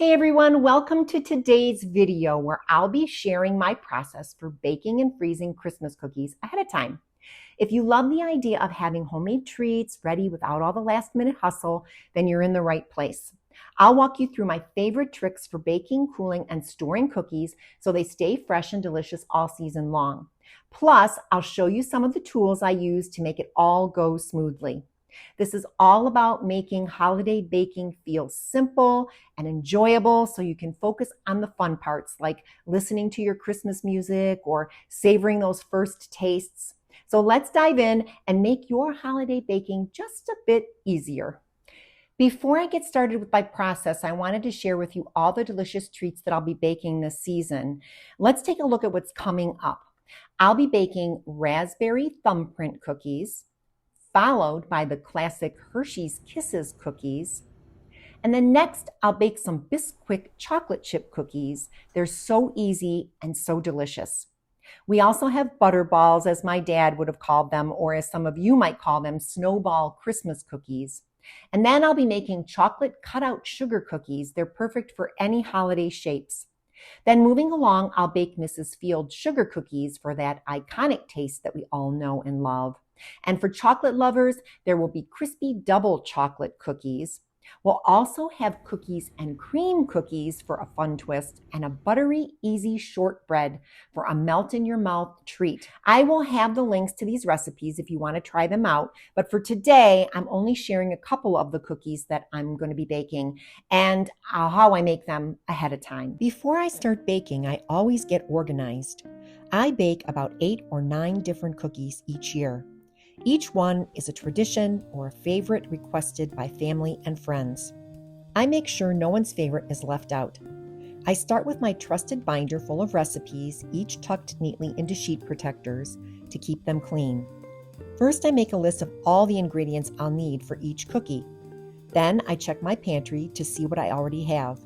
Hey everyone, welcome to today's video where I'll be sharing my process for baking and freezing Christmas cookies ahead of time. If you love the idea of having homemade treats ready without all the last minute hustle, then you're in the right place. I'll walk you through my favorite tricks for baking, cooling, and storing cookies so they stay fresh and delicious all season long. Plus, I'll show you some of the tools I use to make it all go smoothly. This is all about making holiday baking feel simple and enjoyable so you can focus on the fun parts like listening to your Christmas music or savoring those first tastes. So let's dive in and make your holiday baking just a bit easier. Before I get started with my process, I wanted to share with you all the delicious treats that I'll be baking this season. Let's take a look at what's coming up. I'll be baking raspberry thumbprint cookies, followed by the classic Hershey's Kisses cookies. And then next, I'll bake some Bisquick chocolate chip cookies. They're so easy and so delicious. We also have butterballs, as my dad would have called them, or as some of you might call them, snowball Christmas cookies. And then I'll be making chocolate cutout sugar cookies. They're perfect for any holiday shapes. Then moving along, I'll bake Mrs. Fields sugar cookies for that iconic taste that we all know and love. And for chocolate lovers, there will be crispy double chocolate cookies. We'll also have cookies and cream cookies for a fun twist, and a buttery, easy shortbread for a melt-in-your-mouth treat. I will have the links to these recipes if you want to try them out, but for today, I'm only sharing a couple of the cookies that I'm going to be baking and how I make them ahead of time. Before I start baking, I always get organized. I bake about 8 or 9 different cookies each year. Each one is a tradition or a favorite requested by family and friends. I make sure no one's favorite is left out. I start with my trusted binder full of recipes, each tucked neatly into sheet protectors to keep them clean. First, I make a list of all the ingredients I'll need for each cookie. Then I check my pantry to see what I already have.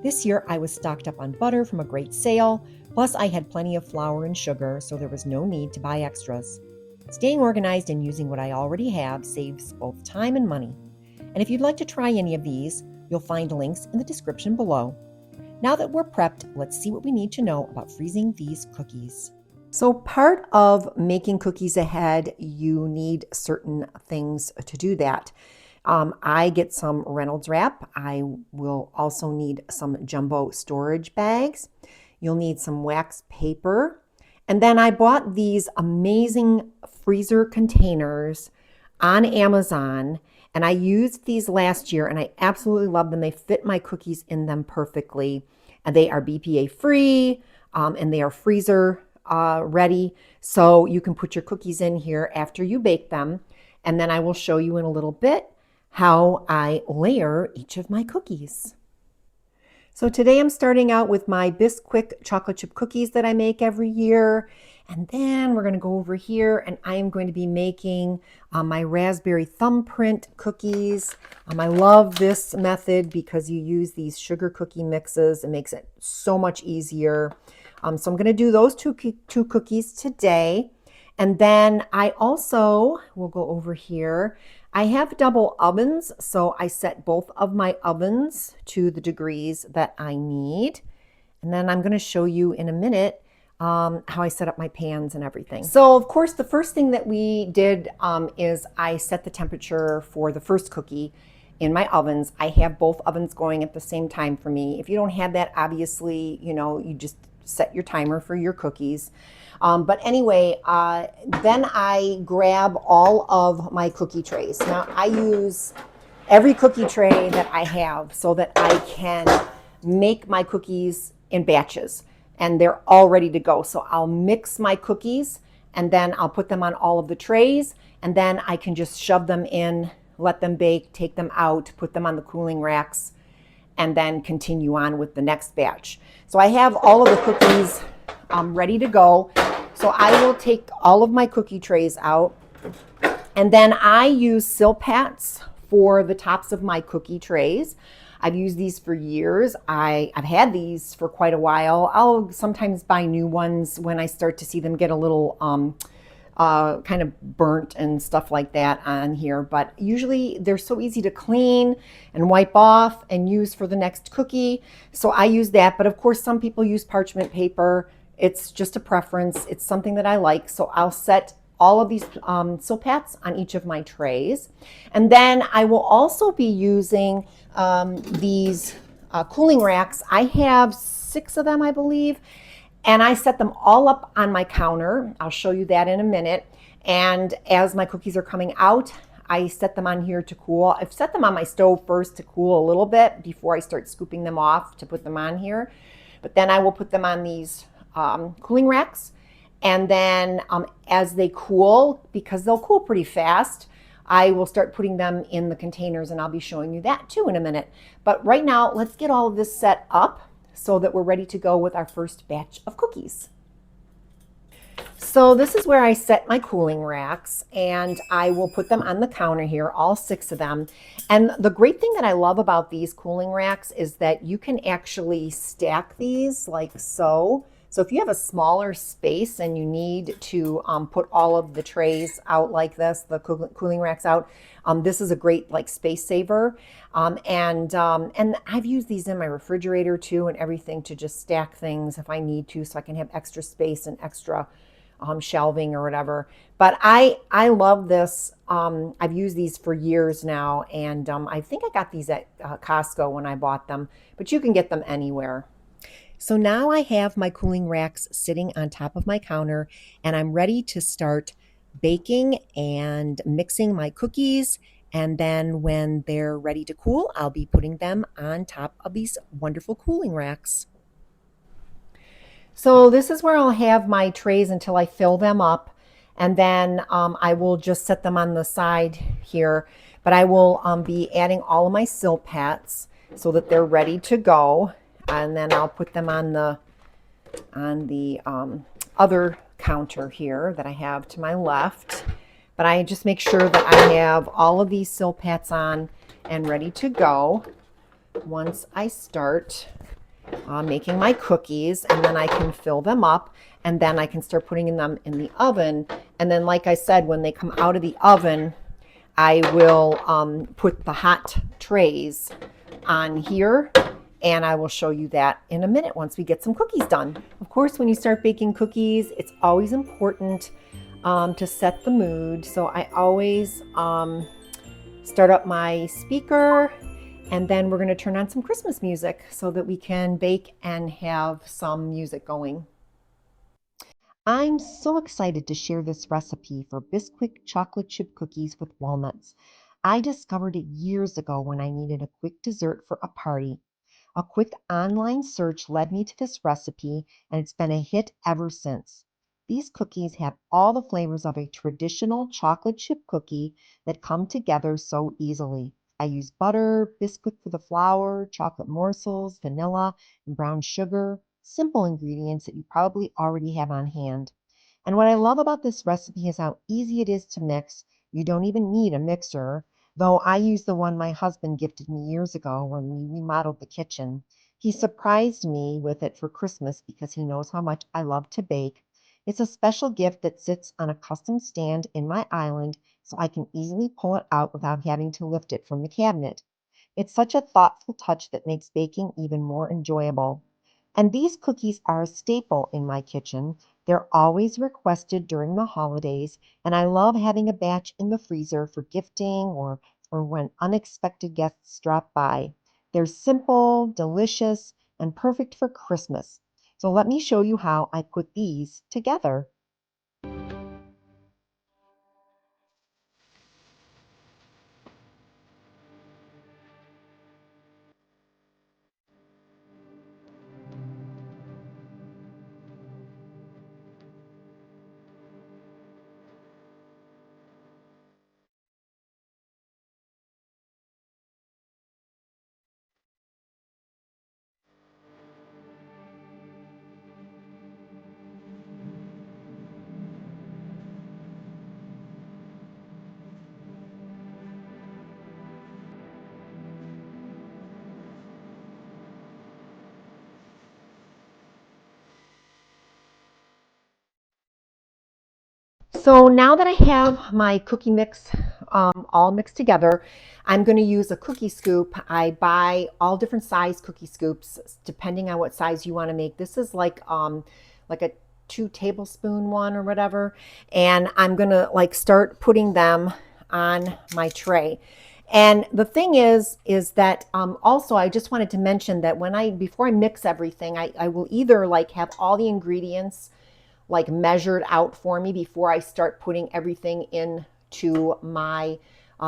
This year, I was stocked up on butter from a great sale, plus I had plenty of flour and sugar, so there was no need to buy extras. Staying organized and using what I already have saves both time and money. And if you'd like to try any of these, you'll find links in the description below. Now that we're prepped, let's see what we need to know about freezing these cookies. So part of making cookies ahead, you need certain things to do that. I get some Reynolds wrap. I will also need some jumbo storage bags. You'll need some wax paper. And then I bought these amazing freezer containers on Amazon, and I used these last year and I absolutely love them. They fit my cookies in them perfectly, and they are BPA free and they are freezer ready. So you can put your cookies in here after you bake them. And then I will show you in a little bit how I layer each of my cookies. So today I'm starting out with my Bisquick chocolate chip cookies that I make every year. And then we're going to go over here and I am going to be making my raspberry thumbprint cookies. I love this method because you use these sugar cookie mixes. It makes it so much easier. So I'm going to do those two cookies today. And then I also will go over here. I have double ovens, so I set both of my ovens to the degrees that I need. And then I'm going to show you in a minute how I set up my pans and everything. So of course, the first thing that we did is I set the temperature for the first cookie in my ovens. I have both ovens going at the same time for me. If you don't have that, obviously, you just set your timer for your cookies. But anyway, then I grab all of my cookie trays. Now I use every cookie tray that I have so that I can make my cookies in batches and they're all ready to go. So I'll mix my cookies and then I'll put them on all of the trays and then I can just shove them in, let them bake, take them out, put them on the cooling racks, and then continue on with the next batch. So I have all of the cookies ready to go. So I will take all of my cookie trays out, and then I use Silpats for the tops of my cookie trays. I've used these for years. I've had these for quite a while. I'll sometimes buy new ones when I start to see them get a little kind of burnt and stuff like that on here. But usually they're so easy to clean and wipe off and use for the next cookie. So I use that. But of course, some people use parchment paper. It's just a preference. It's something that I like. So I'll set all of these silpats on each of my trays. And then I will also be using these cooling racks. I have 6 of them, I believe. And I set them all up on my counter. I'll show you that in a minute. And as my cookies are coming out, I set them on here to cool. I've set them on my stove first to cool a little bit before I start scooping them off to put them on here. But then I will put them on these cooling racks. And then as they cool, because they'll cool pretty fast, I will start putting them in the containers, and I'll be showing you that too in a minute. But right now, let's get all of this set up so that we're ready to go with our first batch of cookies. So this is where I set my cooling racks, and I will put them on the counter here, all 6 of them. And the great thing that I love about these cooling racks is that you can actually stack these like so. So if you have a smaller space and you need to put all of the trays out like this, the cooling racks out, this is a great like space saver. And I've used these in my refrigerator too and everything to just stack things if I need to, so I can have extra space and extra shelving or whatever. But I love this. I've used these for years now, and I think I got these at Costco when I bought them, but you can get them anywhere. So now I have my cooling racks sitting on top of my counter, and I'm ready to start baking and mixing my cookies. And then when they're ready to cool, I'll be putting them on top of these wonderful cooling racks. So this is where I'll have my trays until I fill them up. And then I will just set them on the side here. But I will be adding all of my silpats so that they're ready to go. And then I'll put them on the other counter here that I have to my left. But I just make sure that I have all of these silpats on and ready to go once I start making my cookies, and then I can fill them up, and then I can start putting them in the oven. And then, like I said, when they come out of the oven, I will put the hot trays on here, and I will show you that in a minute once we get some cookies done. Of course, when you start baking cookies, it's always important to set the mood. So I always start up my speaker, and then we're going to turn on some Christmas music so that we can bake and have some music going. I'm so excited to share this recipe for Bisquick chocolate chip cookies with walnuts. I discovered it years ago when I needed a quick dessert for a party. A quick online search led me to this recipe, and it's been a hit ever since. These cookies have all the flavors of a traditional chocolate chip cookie that come together so easily. I use butter, Bisquick for the flour, chocolate morsels, vanilla, and brown sugar, simple ingredients that you probably already have on hand. And what I love about this recipe is how easy it is to mix. You don't even need a mixer, though I use the one my husband gifted me years ago when we remodeled the kitchen. He surprised me with it for Christmas because he knows how much I love to bake. It's a special gift that sits on a custom stand in my island, so I can easily pull it out without having to lift it from the cabinet. It's such a thoughtful touch that makes baking even more enjoyable. And these cookies are a staple in my kitchen. They're always requested during the holidays, and I love having a batch in the freezer for gifting or when unexpected guests drop by. They're simple, delicious, and perfect for Christmas. So let me show you how I put these together. So now that I have my cookie mix all mixed together, I'm going to use a cookie scoop. I buy all different size cookie scoops depending on what size you want to make. This is like a 2 tablespoon one or whatever, and I'm going to like start putting them on my tray. And the thing is that also I just wanted to mention that before I mix everything, I will either like have all the ingredients like measured out for me before I start putting everything into my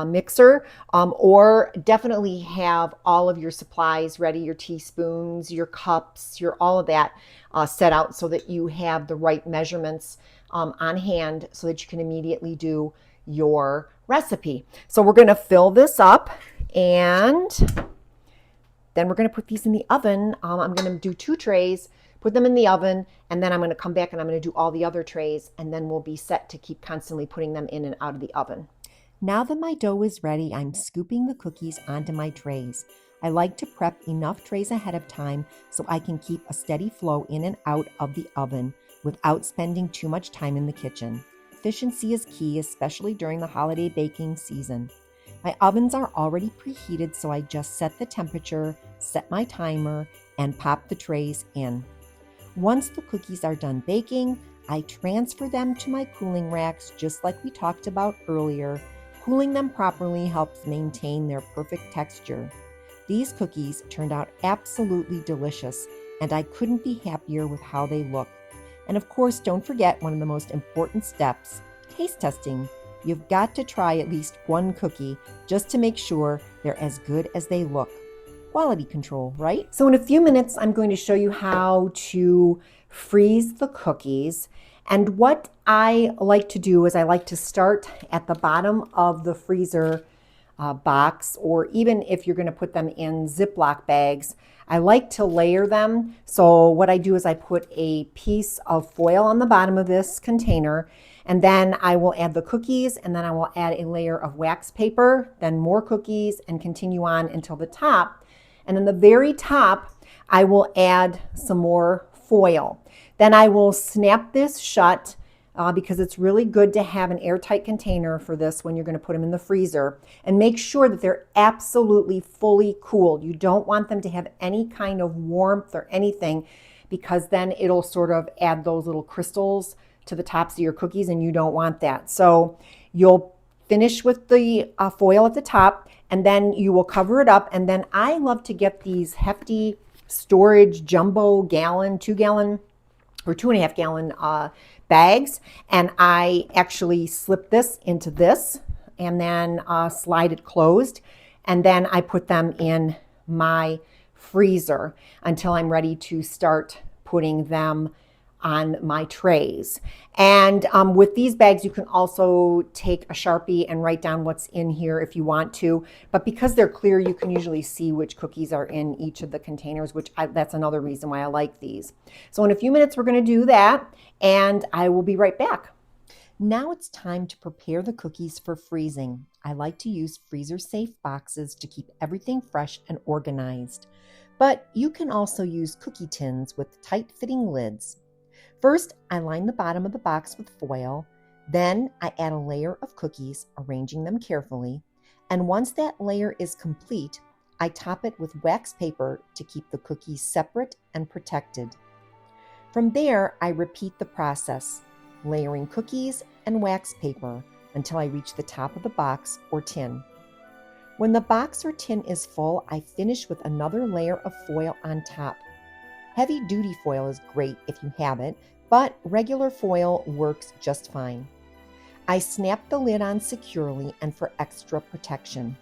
mixer, or definitely have all of your supplies ready, your teaspoons, your cups, your all of that set out so that you have the right measurements on hand so that you can immediately do your recipe. So we're going to fill this up, and then we're going to put these in the oven. I'm going to do 2 trays, put them in the oven, and then I'm going to come back and I'm going to do all the other trays, and then we'll be set to keep constantly putting them in and out of the oven. Now that my dough is ready, I'm scooping the cookies onto my trays. I like to prep enough trays ahead of time so I can keep a steady flow in and out of the oven without spending too much time in the kitchen. Efficiency is key, especially during the holiday baking season. My ovens are already preheated, so I just set the temperature, set my timer, and pop the trays in. Once the cookies are done baking, I transfer them to my cooling racks just like we talked about earlier. Cooling them properly helps maintain their perfect texture. These cookies turned out absolutely delicious, and I couldn't be happier with how they look. And of course, don't forget one of the most important steps, taste testing. You've got to try at least one cookie just to make sure they're as good as they look. Quality control, right? So in a few minutes, I'm going to show you how to freeze the cookies. And what I like to do is I like to start at the bottom of the freezer box, or even if you're going to put them in Ziploc bags, I like to layer them. So what I do is I put a piece of foil on the bottom of this container, and then I will add the cookies, and then I will add a layer of wax paper, then more cookies, and continue on until the top. And then the very top, I will add some more foil. Then I will snap this shut because it's really good to have an airtight container for this when you're going to put them in the freezer, and make sure that they're absolutely fully cooled. You don't want them to have any kind of warmth or anything, because then it'll sort of add those little crystals to the tops of your cookies, and you don't want that. So you'll finish with the foil at the top, and then you will cover it up. And then I love to get these hefty storage jumbo 2-gallon or 2.5-gallon bags, and I actually slip this into this and then slide it closed, and then I put them in my freezer until I'm ready to start putting them on my trays. And with these bags, you can also take a Sharpie and write down what's in here if you want to. But because they're clear, you can usually see which cookies are in each of the containers, that's another reason why I like these. So in a few minutes, we're going to do that, and I will be right back. Now it's time to prepare the cookies for freezing. I like to use freezer-safe boxes to keep everything fresh and organized. But you can also use cookie tins with tight-fitting lids. First, I line the bottom of the box with foil. Then I add a layer of cookies, arranging them carefully. And once that layer is complete, I top it with wax paper to keep the cookies separate and protected. From there, I repeat the process, layering cookies and wax paper until I reach the top of the box or tin. When the box or tin is full, I finish with another layer of foil on top. Heavy-duty foil is great if you have it, but regular foil works just fine. I snap the lid on securely and for extra protection.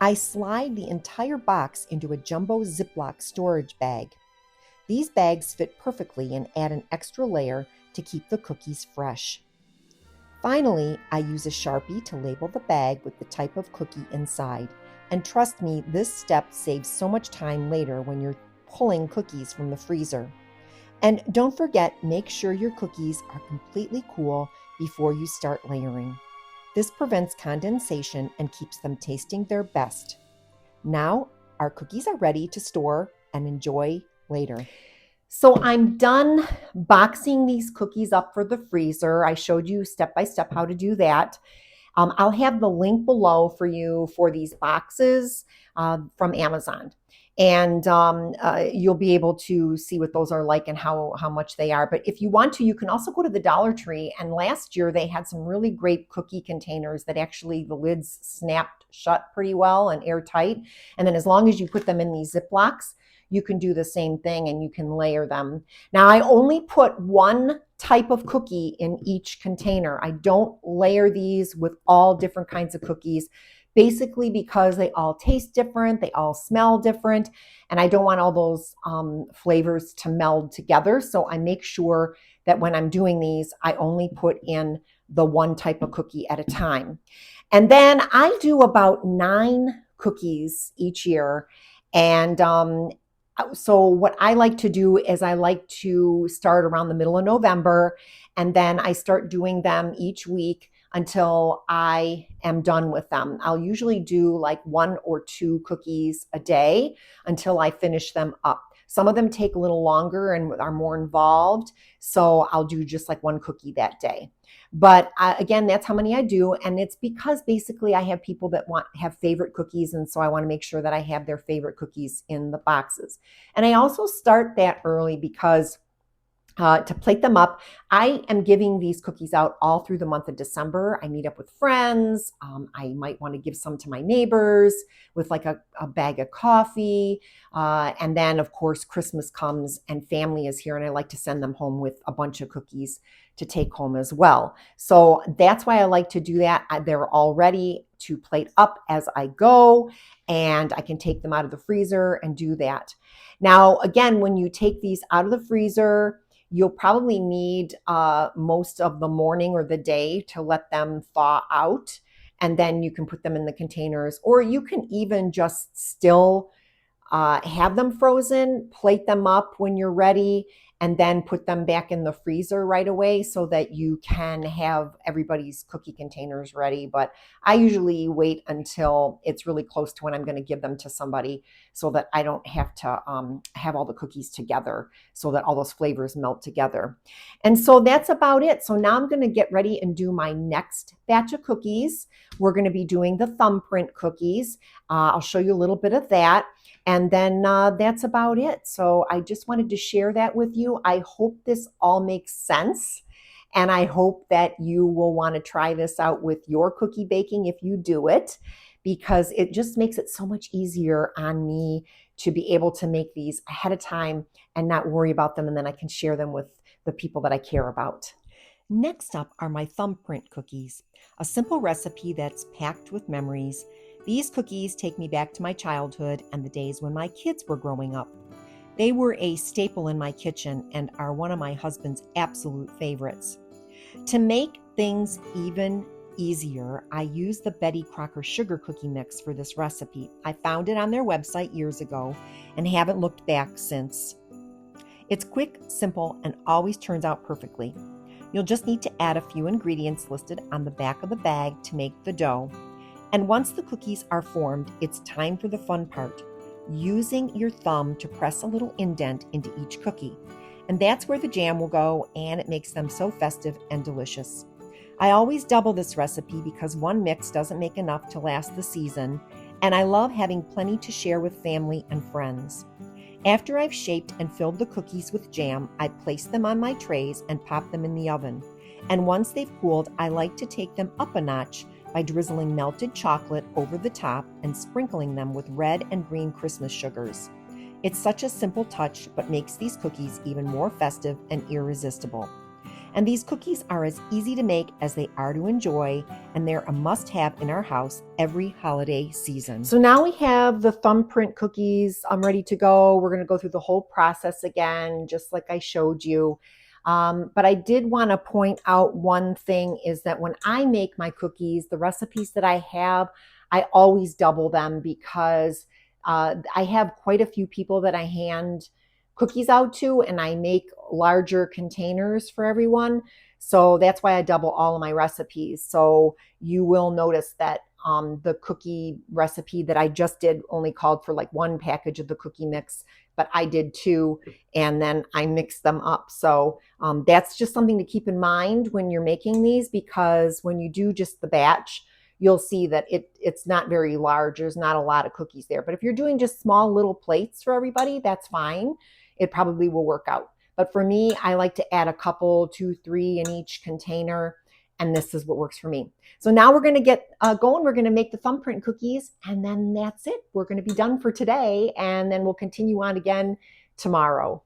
I slide the entire box into a jumbo Ziploc storage bag. These bags fit perfectly and add an extra layer to keep the cookies fresh. Finally, I use a Sharpie to label the bag with the type of cookie inside. And trust me, this step saves so much time later when you're pulling cookies from the freezer. And don't forget, make sure your cookies are completely cool before you start layering. This prevents condensation and keeps them tasting their best. Now, our cookies are ready to store and enjoy later. So I'm done boxing these cookies up for the freezer. I showed you step by step how to do that. I'll have the link below for you for these boxes from Amazon. And you'll be able to see what those are like and how much they are. But if you want to, you can also go to the Dollar Tree. And last year they had some really great cookie containers that actually the lids snapped shut pretty well and airtight. And then as long as you put them in these Ziplocs, you can do the same thing and you can layer them. Now I only put one type of cookie in each container. I don't layer these with all different kinds of cookies, basically because they all taste different, they all smell different, and I don't want all those flavors to meld together. So I make sure that when I'm doing these, I only put in the one type of cookie at a time. And then I do about 9 cookies each year. And so what I like to do is I like to start around the middle of November, and then I start doing them each week until I am done with them. I'll usually do like 1 or 2 cookies a day until I finish them up. Some of them take a little longer and are more involved, so I'll do just like 1 cookie that day. But again, that's how many I do, and it's because basically I have people that have favorite cookies, and so I want to make sure that I have their favorite cookies in the boxes. And I also start that early because to plate them up, I am giving these cookies out all through the month of December. I meet up with friends. I might want to give some to my neighbors with like a bag of coffee. And then, of course, Christmas comes and family is here, and I like to send them home with a bunch of cookies to take home as well. So that's why I like to do that. They're all ready to plate up as I go, and I can take them out of the freezer and do that. Now, again, when you take these out of the freezer, you'll probably need most of the morning or the day to let them thaw out. And then you can put them in the containers, or you can even just still have them frozen, plate them up when you're ready, and then put them back in the freezer right away so that you can have everybody's cookie containers ready. But I usually wait until it's really close to when I'm going to give them to somebody so that I don't have to have all the cookies together so that all those flavors melt together. And so that's about it. So now I'm going to get ready and do my next batch of cookies. We're going to be doing the thumbprint cookies. I'll show you a little bit of that. And then that's about it. So I just wanted to share that with you. I hope this all makes sense. And I hope that you will want to try this out with your cookie baking if you do it, because it just makes it so much easier on me to be able to make these ahead of time and not worry about them. And then I can share them with the people that I care about. Next up are my thumbprint cookies, a simple recipe that's packed with memories. These cookies take me back to my childhood and the days when my kids were growing up. They were a staple in my kitchen and are one of my husband's absolute favorites. To make things even easier, I use the Betty Crocker sugar cookie mix for this recipe. I found it on their website years ago and haven't looked back since. It's quick, simple, and always turns out perfectly. You'll just need to add a few ingredients listed on the back of the bag to make the dough. And once the cookies are formed, it's time for the fun part, using your thumb to press a little indent into each cookie. And that's where the jam will go, and it makes them so festive and delicious. I always double this recipe because one mix doesn't make enough to last the season, and I love having plenty to share with family and friends. After I've shaped and filled the cookies with jam, I place them on my trays and pop them in the oven. And once they've cooled, I like to take them up a notch by drizzling melted chocolate over the top and sprinkling them with red and green Christmas sugars. It's such a simple touch, but makes these cookies even more festive and irresistible. And these cookies are as easy to make as they are to enjoy, and they're a must-have in our house every holiday season. So now we have the thumbprint cookies ready to go. We're going to go through the whole process again, just like I showed you. But I did want to point out one thing is that when I make my cookies, the recipes that I have, I always double them because I have quite a few people that I hand cookies out to, and I make larger containers for everyone. So that's why I double all of my recipes. So you will notice that the cookie recipe that I just did only called for like 1 package of the cookie mix. but I did two, and then I mixed them up. So that's just something to keep in mind when you're making these, because when you do just the batch, you'll see that it's not very large. There's not a lot of cookies there. But if you're doing just small little plates for everybody, that's fine. It probably will work out. But for me, I like to add a couple, 2, 3 in each container, and this is what works for me. So now we're going to get going. We're going to make the thumbprint cookies, and then that's it. We're going to be done for today, and then we'll continue on again tomorrow.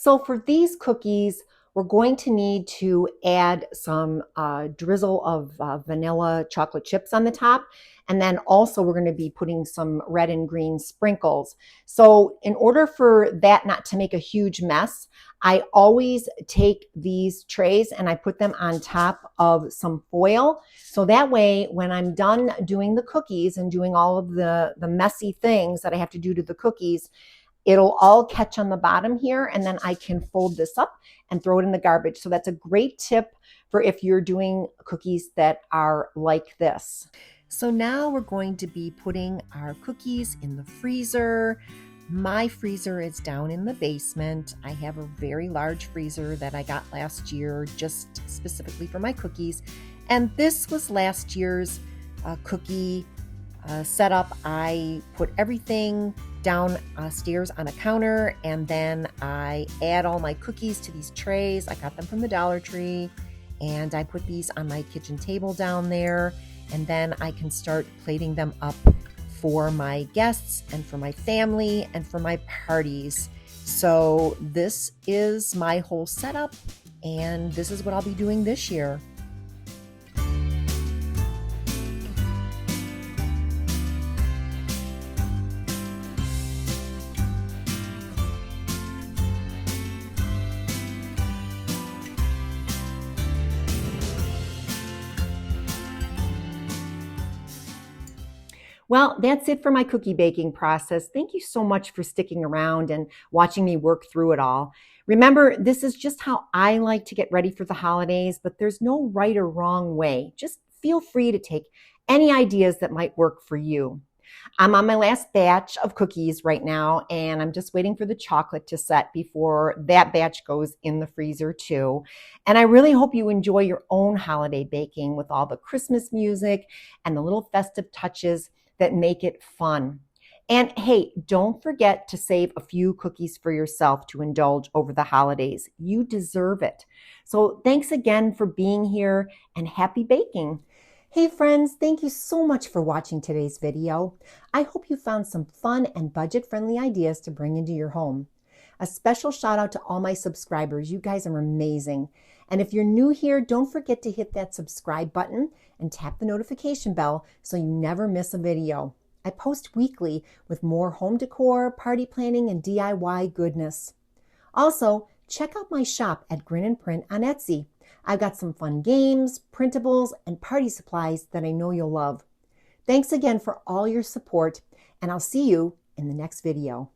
So for these cookies, we're going to need to add some drizzle of vanilla chocolate chips on the top. And then also we're going to be putting some red and green sprinkles. So in order for that not to make a huge mess, I always take these trays and I put them on top of some foil. So that way, when I'm done doing the cookies and doing all of the messy things that I have to do to the cookies, it'll all catch on the bottom here, and then I can fold this up and throw it in the garbage. So that's a great tip for if you're doing cookies that are like this. So now we're going to be putting our cookies in the freezer. My freezer is down in the basement. I have a very large freezer that I got last year just specifically for my cookies. And this was last year's cookie setup. I put everything downstairs on a counter, and then I add all my cookies to these trays. I got them from the Dollar Tree, and I put these on my kitchen table down there, and then I can start plating them up for my guests and for my family and for my parties. So this is my whole setup, and this is what I'll be doing this year. Well, that's it for my cookie baking process. Thank you so much for sticking around and watching me work through it all. Remember, this is just how I like to get ready for the holidays, but there's no right or wrong way. Just feel free to take any ideas that might work for you. I'm on my last batch of cookies right now, and I'm just waiting for the chocolate to set before that batch goes in the freezer too. And I really hope you enjoy your own holiday baking with all the Christmas music and the little festive touches that make it fun. And hey, don't forget to save a few cookies for yourself to indulge over the holidays. You deserve it. So thanks again for being here, and happy baking. Hey friends, thank you so much for watching today's video. I hope you found some fun and budget-friendly ideas to bring into your home. A special shout out to all my subscribers. You guys are amazing. And if you're new here, don't forget to hit that subscribe button and tap the notification bell so you never miss a video. I post weekly with more home decor, party planning, and DIY goodness. Also, check out my shop at Grin & Print on Etsy. I've got some fun games, printables, and party supplies that I know you'll love. Thanks again for all your support, and I'll see you in the next video.